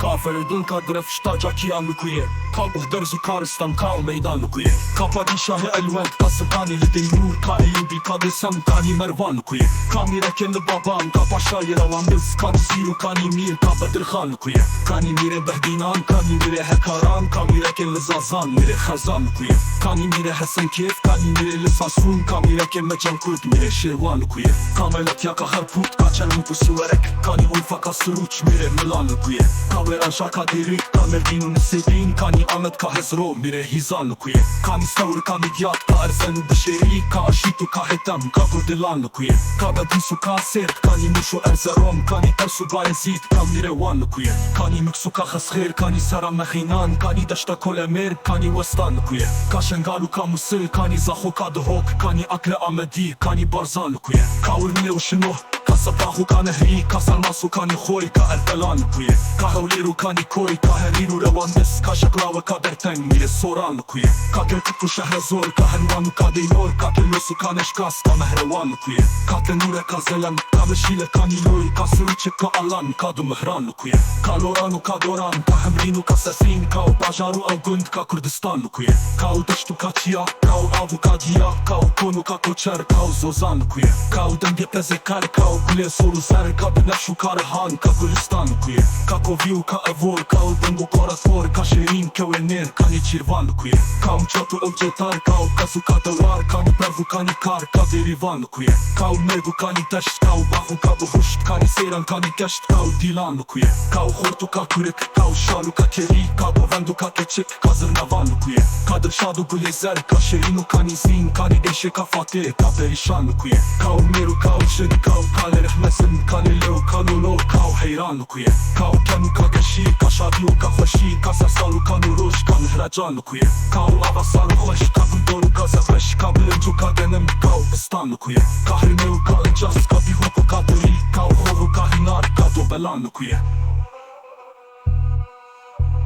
Ka feridun ka drefshta gjakia nuk je Ka buhdër zukaristan ka u mejdan nuk je Ka padisha he elwen ka sëgani lidin nur Ka e jubi ka desem ka një mervan nuk je Ka mireke në baban ka pasha jera vangës Ka një ziru ka një mirë ka bedrkhan nuk je Ka një mire behdinan ka një mire hekaran Ka mireke në zazan mire khazan nuk je Ka një mire hesen kef ka një mire lësasun Ka mireke me qankurt mire shirvan nuk je Ka me letja ka herput ka qenë më pusu erek Ka një ulfa ka sëruq mire mëlan nuk je Ka veran shaka dirit ka me vinu në sedin Ka një amet ka hezro mire hizan nuk je Ka një staur ka një gjat ka erzen dëshiri Ka ashitu ka hetem ka kurdilan nuk je Ka bedisu ka sert ka një mushu erzerom Ka një ersu baezit ka mire wan nuk je Ka një myksu ka khaskhir ka një sara me khinan Ka një deshta kole mer ka një westan nuk je Ka shengalu ka musil ka një zaho ka dëhok Ka një akle amedi ka një barzan nuk je Ka urmile u shinoh Ka sapahu ka në hri, ka salmasu ka një khoj, ka erdelan nuk je Ka hauliru ka një koj, ka heriru revandes Ka shaklave ka derteng, mire soran nuk je Ka kërkët ku shehrezor, ka henvanu ka dejnor Ka kërlosu ka në shkas, ka mehrewan nuk je Ka tenure ka zelen, ka veshile ka një loj Ka sëruqe ka alan, ka du mehran nuk je Ka loranu ka doran, ka hemrinu ka sefin Ka u bajaru au gund, ka Kurdistan nuk je Ka u dështu ka qia, ka u avu ka dhia Ka u konu ka koqer, ka u zozan nuk je Ka u dëngje pezekar, ka u kule soru zerë Ka bëneshu ka rehan, ka Gulistan nuk je Ka koviu, ka evor, ka u dëngu korathor Ka shirin, kjo e ner, ka një qirvan nuk je Ka u qatu e gjetar, ka u kasu ka dëvar Ka një pervu, ka një kar, ka derivan nuk je Ka u megu, ka një tesht, ka u bahu, ka buhusht Ka një seran, ka një kesht, ka u dilan nuk je Ka u khortu, ka kurik, ka u shalu, ka keri Ka bovendu, ka keqik, ka zërnavan nuk je Ka dërshadu gulizer, ka shirinu, ka një zin Ka një eshe, ka fatih, ka perishan nuk je Ka u miru, ka u shid, ka u kale rehmesin Ka një leu, ka nulo, ka u hejran nuk je Ka u kenu, ka keshi, ka shadlu, ka khëshi Ka sasalu, ka nurush, ka nëhrajan nuk je Ka u avasaru khësh, ka gëndoru, ka zëvesh Ka bëlëngju, ka denem, ka u bestan nuk je Ka hrimeu, ka lëgjas, ka bihuku, ka dëri Ka u hovu, ka hinar, ka do belan nuk je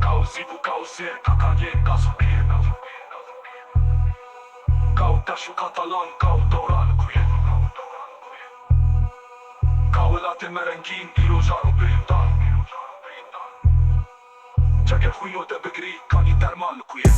Ka u zidu, ka u zir, ka kanje, ka zupir Ka u teshu, ka talan, ka u dora nuk je Ka u lati merengin, ilo gjaru bërindan Që ke hujo të bëgri, ka një derman nuk je